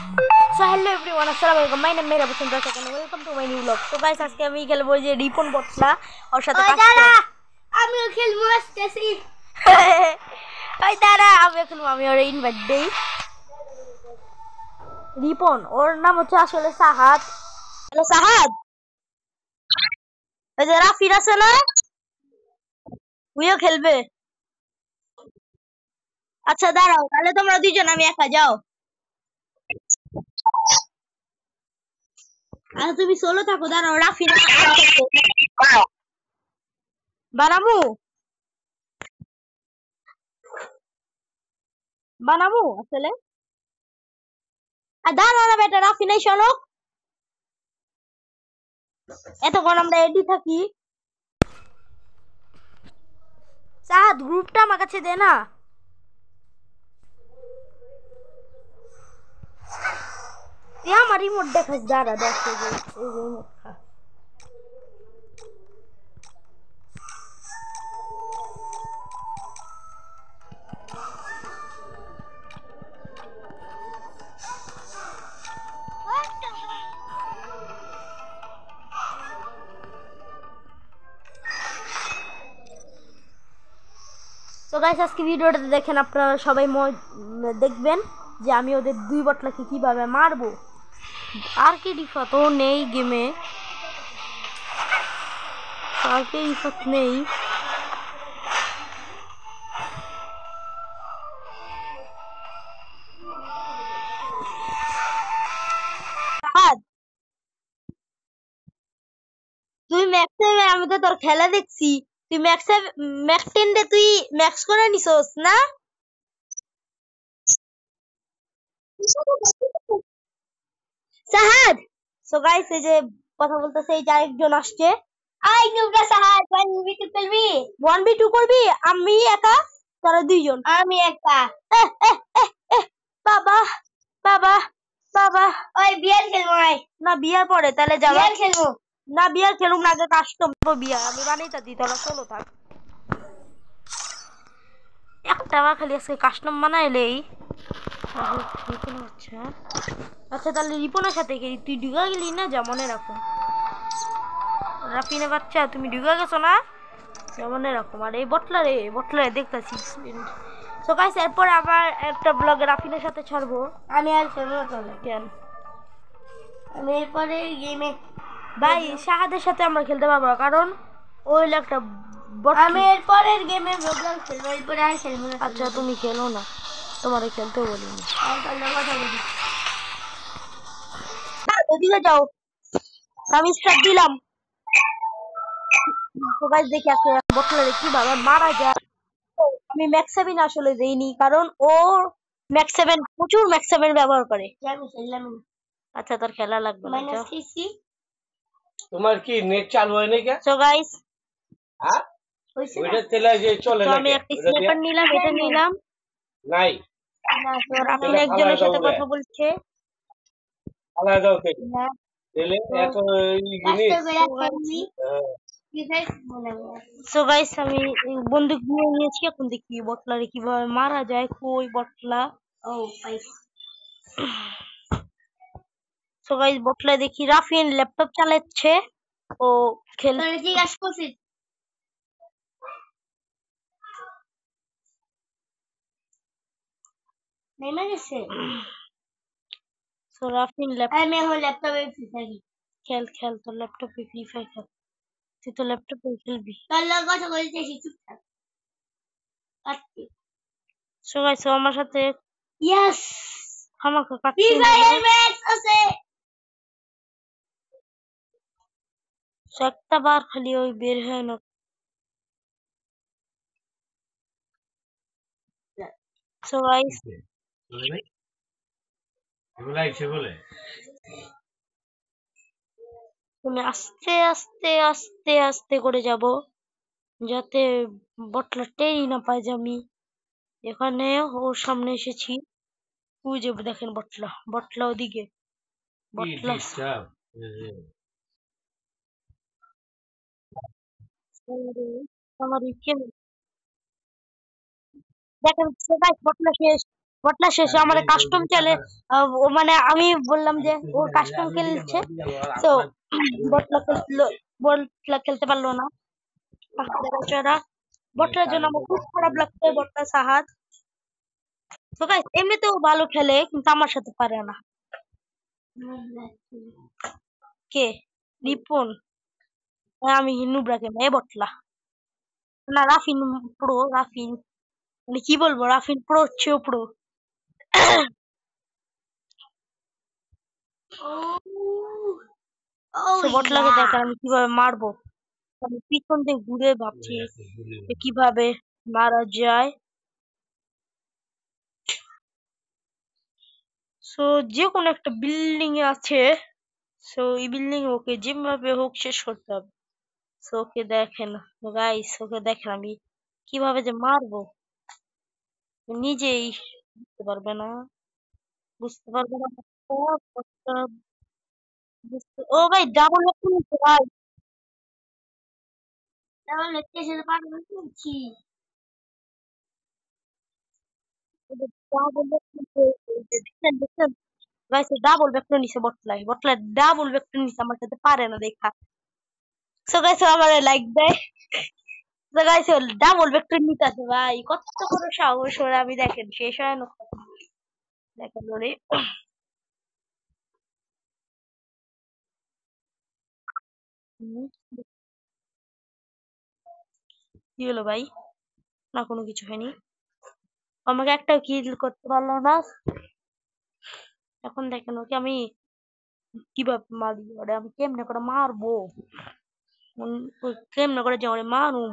So hello everyone, assalamualaikum. My name is Meera Basanta and welcome to my new vlog. So guys, আজকে আমি খেলবো যে রিপন বটলা ওর সাথে দাদা আমিও খেলবো আসতেছি। ওই দাঁড়া আমি খেলবো, আমি ওর ইনভাইট দেই। রিপন, ওর নাম হচ্ছে আসলে সাহাদ। হ্যালো সাহাদ, ওই যে রাফির আছে না, উইও খেলবে। আচ্ছা দাঁড়াও, তাহলে তোমরা দুইজন, আমি একা যাও। আচ্ছা তুমি সোলো থাকো, দাঁড়াও রাফি বানামু বানামু আসলে দাঁড়াও না বেটা, রাফি নাই শোনো, এতক্ষণ আমরা এডি থাকি। সাহাদ গ্রুপটা আমার কাছে দে না। তুই আমার রিমোট দেখাস, দাঁড়া দেখ এই যে রিমোট। তো গাইস আজকে ভিডিওটাতে দেখেন, আপনারা সবাই দেখবেন যে আমি ওদের দুই বটলাকে কিভাবে মারবো। আর কি ডিফাত নেই গেমে, আর কি ডিফাত নেই। তুই ম্যাক্সে, আমি তো তোর খেলা দেখছি, তুই ম্যাক্সে ম্যাক্স 10 দে তুই ম্যাক্স করে নিছস না? সাহাদ, সো গাইস এই যে কথা বলতেছে, এই যে আরেকজন আসছে। আই নুবরা সাহাদ 1v2 খেলবি? 1v2 করবি? আমি একা, তোরা দুইজন। আমি একা। বাবা বাবা বাবা, ওই বিয়ার খেলবো না বিয়ার পরে তাহলে যাবা। বিয়ার খেলবো না বিয়ার খেলুম না, আগে কাস্টম বিয়ার আমি বানাইতা দিই, তোরা চলো থাক। একটা বার খালি আজকে কাস্টম বানাইলেই হচ্ছে। আচ্ছা তাহলে রিপনের সাথে গেলি, তুই ঢুকা গেলি না, যা মনে রাখো। রাফিনে বাচ্চা তুমি ঢুকা গেছো না, যা মনে রাখো। আর এই বটলারে দেখতেছি। সো গাইস এরপরে আবার একটা ব্লগে রাফিনের সাথে ছাড়বো। আমি আর খেলবো না। কেন? আমি এরপরে গেমে ভাই শাহাদের সাথে আমরা খেলতে পারবো না, কারণ ওই একটা আমি এরপরের গেমে প্রোগ্রাম খেলবো, এরপরে আর খেলবো না। আচ্ছা তুমি খেলো না, তোমারে খেলতেও বলিনি। কথা বলি, ওদিকে যাও, আমি স্টার্ট দিলাম। তো গাইস দেখি আজকে বটলারে কিভাবে মারা যায়। আমি ম্যাক্স 7 আসলে দেইনি, কারণ ও ম্যাক্স 7 প্রচুর ম্যাক্স 7 ব্যবহার করে। আমি খেললাম আচ্ছা তোর খেলা লাগবে না। -3 তোমার কি নেট চালু হয় নাকি? সো গাইস হ্যাঁ হইছে ওইটা তেলে যে চলে তো না, আমি একটা স্ন্যাপার নিলাম, এটা নিলাম নাই না। তো রাফিন একজনের সাথে কথা বলছে, আলাদা দাও থেকে না তেলে এত জিনিস। সো গাইস আমি বন্দুক নিয়ে নিয়েছি, এখন দেখি বটলারে কিভাবে মারা যায়। কই বটলা? ও পাইছি। সো গাইস বটলা দেখি রাফিন ল্যাপটপ চালাচ্ছে, ও তোরে জিজ্ঞাসা করছি নেমে গেছে। সো রাফিন ল্যাপটপ, আমি এখন ল্যাপটপে ফ্রি ফায়ার খেল তোর ল্যাপটপে ফ্রি ফায়ার খেল, তুই তো ল্যাপটপে খেলবি। তোর লগে কথা বলতেছি, চুপ থাক। কাটতি সো গাইস আমার সাথে ইয়েস আমাকে ফ্রি ফায়ার ম্যাক্স আছে। একটা বার খালি ওই বের হয় না। সো গাইস এগুলা ইচ্ছে বলে তুমি আস্তে আস্তে আস্তে আস্তে করে যাব, যাতে বটলা টেরই না পায় যে আমি এখানে ওর সামনে এসেছি। ওই যে দেখেন বটলা ওদিকে, বটলা আমার দেখেন সবাই বটলা শেষ। বটলা শেষে আমার কাস্টম চলে ও মানে আমি বললাম যে ও কাস্টম খেলছে তো বটলা খেলতে পারলো না বেচারা বটলার জন্য আমার খুব খারাপ লাগতো বটলা সাহাদ তো গাইস এমনিতেও ভালো খেলে কিন্তু আমার সাথে পারে না কে রিপন আমি নুবরাকে মেয়ে বটলা না রাফিন প্রো রাফিন মানে কি বলবো রাফিন প্রো হচ্ছে প্রো সে বটলাকে দেখে আমি কিভাবে মারবো আমি পিছন দিয়ে ঘুরে ভাবছি যে কিভাবে মারা যায় সো যে কোনো একটা বিল্ডিং এ আছে সো এই বিল্ডিং ওকে যেভাবে হোক শেষ করতে হবে সো ওকে দেখেন গাইস ওকে দেখেন আমি কিভাবে যে মারবো নিজেই বুঝতে পারবে না বুঝতে পারবে না ও ভাই ডাবল ভাই তাহলে স্টেশনে পাঠানো শুনছি ডাবল ভেক্টর নিচে বটলাই বটলাই ডাবল ভেক্টর নিচে আমার সাথে পারে না দেখা সো গাইস আমার লাইক দেয় সো গাইস ডাবল ভেক্টর নিতে আছে ভাই কত বড় সাহস ওরা আমি দেখেন শেষ হয় না দেখেন ওরে কি হলো ভাই না কোনো কিছু হয়নি আমাকে একটা কিল করতে পারলো না এখন দেখেন ওকে আমি কিভাবে মারি ওরে আমি কেমনে করে মারবো ওই কেমনে করে যে ওরে মারু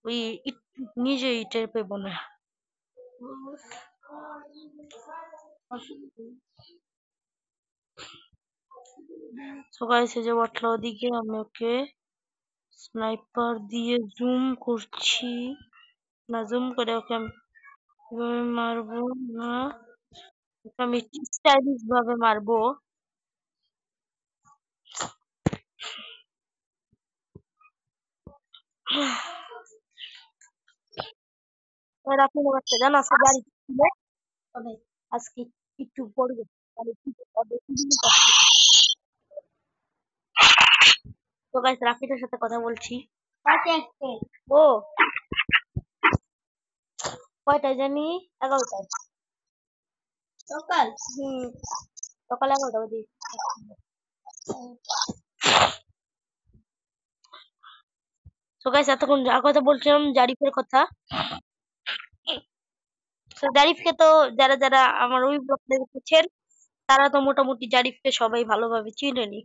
ওই নিজেই টের পেবো না সবাই এসে যে বটলা ওদিকে আমি ওকে স্নাইপার দিয়ে জুম করছি না জুম করে ওকে আমি কিভাবে মারবো না ওকে আমি স্টাইলিশ ভাবে মারবো এর আপনি বাচ্চা জানো আজকে গাড়ি ছিল তবে আজকে একটু পড়বে তাহলে কি হবে তো গাইস রাফিদের সাথে কথা বলছি ও কয়টায় জানি 11টায় সকাল সকাল 11টা বাজে তো গাইস এতক্ষণ যার কথা বলছিলাম জারিফের কথা তো জারিফকে তো যারা যারা আমার ওই ব্লগ দেখেছেন তারা তো মোটামুটি জারিফকে সবাই ভালোভাবে চিনেনি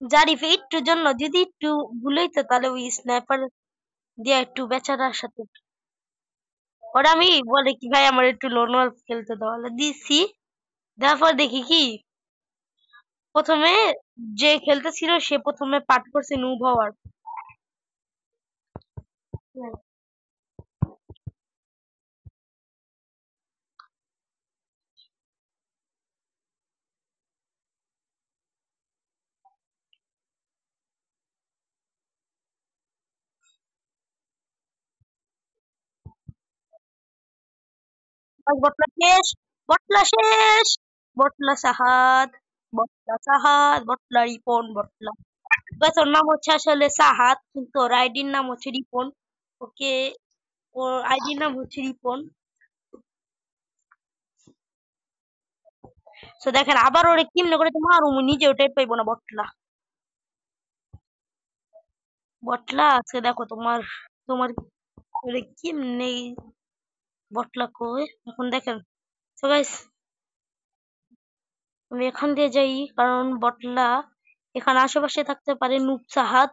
জারিফ একটুর জন্য যদি একটু ভুলেই তো তাহলে ওই স্নাইপার দিয়ে একটু বেচারার সাথে ওরা আমি বলে কি ভাই আমার একটু লোন ওয়াল্ফ খেলতে দাও দিছি তারপর দেখি কি প্রথমে যে খেলতেছিল সে প্রথমে পাঠ করছে নুব হওয়ার বটলা শেষ বটলা শেষ বটলা সাহাদ বটলা সাহাদ বটলা রিপন বটলা বাস ওর নাম হচ্ছে আসলে সাহাদ কিন্তু ওর আইডির নাম হচ্ছে রিপন ওকে ওর আইডির নাম হচ্ছে রিপন তো দেখেন আবার ওরে কেমনে করে তো মারুম নিজে ওটাই পাইবো না বটলা বটলা আজকে দেখো তোমার তোমার ওরে কেমনে বটলা কই এখন দেখেন তো গাইস আমি এখান দিয়ে যাই কারণ বটলা এখানে আশেপাশে থাকতে পারে নুব সাহাদ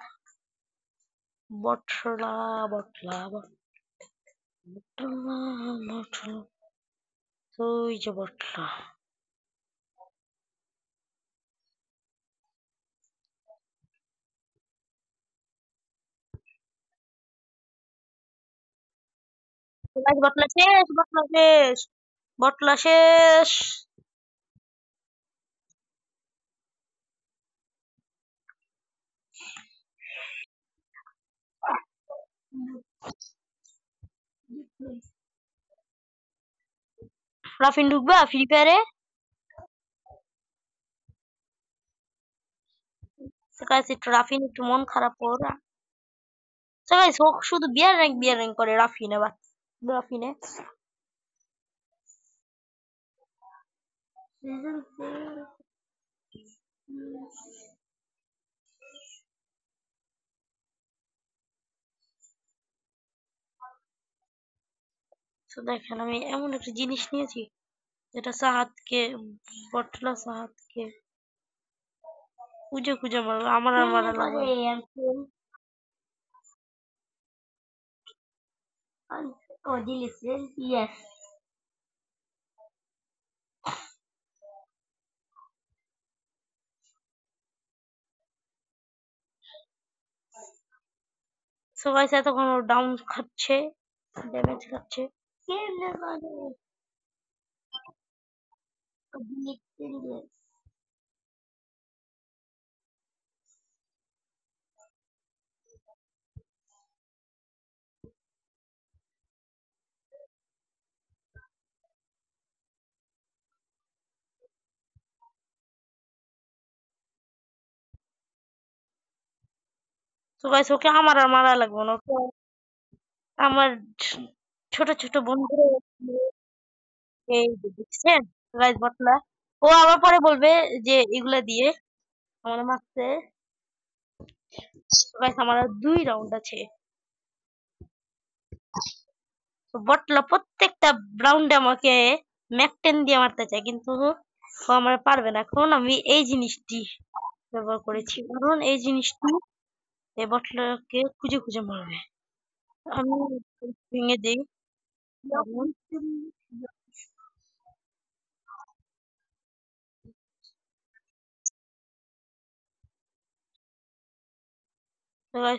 বটলা বটলা বটলা বটলা তো ওই যে বটলা তো guys, বটলা শেষ বটলা শেষ বটলা শেষ রাফিন ঢুকবা ফ্রি ফায়ারে? একটু রাফিন একটু মন খারাপ ওর। সবাই শুধু বিয়ার র্যাঙ্ক করে রাফিনে রাফিনে। তো দেখেন আমি এমন একটা জিনিস নিয়েছি যেটা সাহাদকে বটলা সাহাদকে খুঁজে খুঁজে মারবে, আমার আর মারা লাগবে Yes. সবাই এতক্ষণ ডাউন খাচ্ছে, ড্যামেজ খাচ্ছে। তো গাইস ওকে আমার আর মারা লাগবে না, ওকে আমার ছোট ছোট বন্ধুরা এই যে দেখছেন গাইস বটলা, ও আবার পরে বলবে যে এগুলা দিয়ে আমার মারতে। গাইস আমার আর 2 রাউন্ড আছে। তো বটলা প্রত্যেকটা রাউন্ডে আমাকে ম্যাক 10 দিয়ে মারতে চায়, কিন্তু ও আমার পারবে না। এখন আমি এই জিনিসটি ব্যবহার করেছি, কারণ এই জিনিসটি এই বটলাকে খুঁজে খুঁজে মারবে। আমি ভেঙে দিই।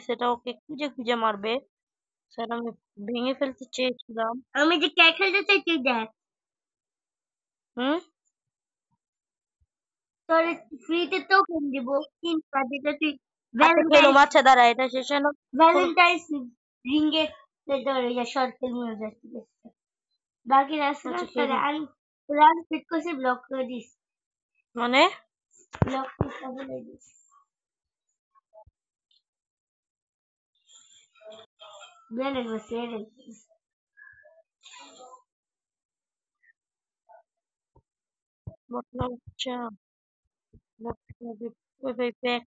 সেটা ওকে খুঁজে খুঁজে মারবে, সেটা আমি ভেঙে ফেলতে চেয়েছিলাম। আমি যে কে খেলতে চাই তুই দেখ, হুম, তোর ফ্রিতে টোকেন দিব, কিন্তু যেটা তুই খেলো আচ্ছা দাঁড়া, এটা শেষ হলো। ভ্যালেন্টাইন্স রিঙ্গে তোর শর্ট ফিল্ম হয়ে যাচ্ছে। বাকি রাস্তা আমি রান ফিট করছি, ব্লক করে দিস, মানে ব্লক করতে বলে দিস। বেরে বসে রে বটলা আচ্ছা বটলা ওই ভাই ব্যাক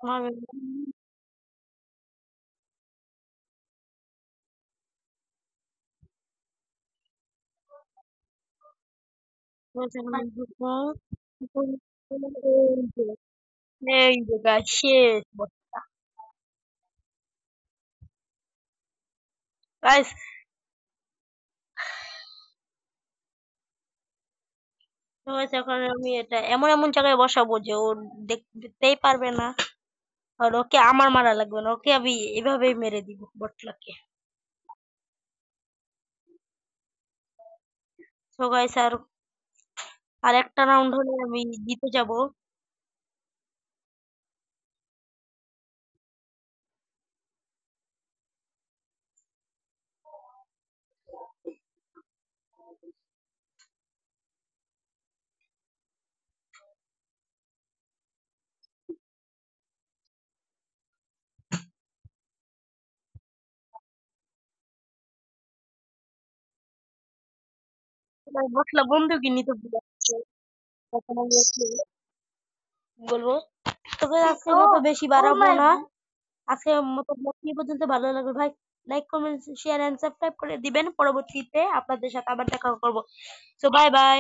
মারবে। এই যে গাছ শেষ গাইস। এখন আমি এটা এমন এমন জায়গায় বসাবো যে ও দেখতেই পারবে না, আর ওকে আমার মারা লাগবে না, ওকে আমি এভাবেই মেরে দিব বটলাকে। তো গাইস আর একটা রাউন্ড হলে আমি জিতে যাব। বটলা বন্দুকই নিতে ভুলে যাচ্ছে, তখন আমি ওকে বলবো। তবে আজকের মতো বেশি বাড়াবো না, আজকের মতো ব্লগ এই পর্যন্ত। ভালো লাগলো ভাই like comment share and subscribe করে দিবেন। পরবর্তীতে আপনাদের সাথে আবার দেখা করব। So bye by.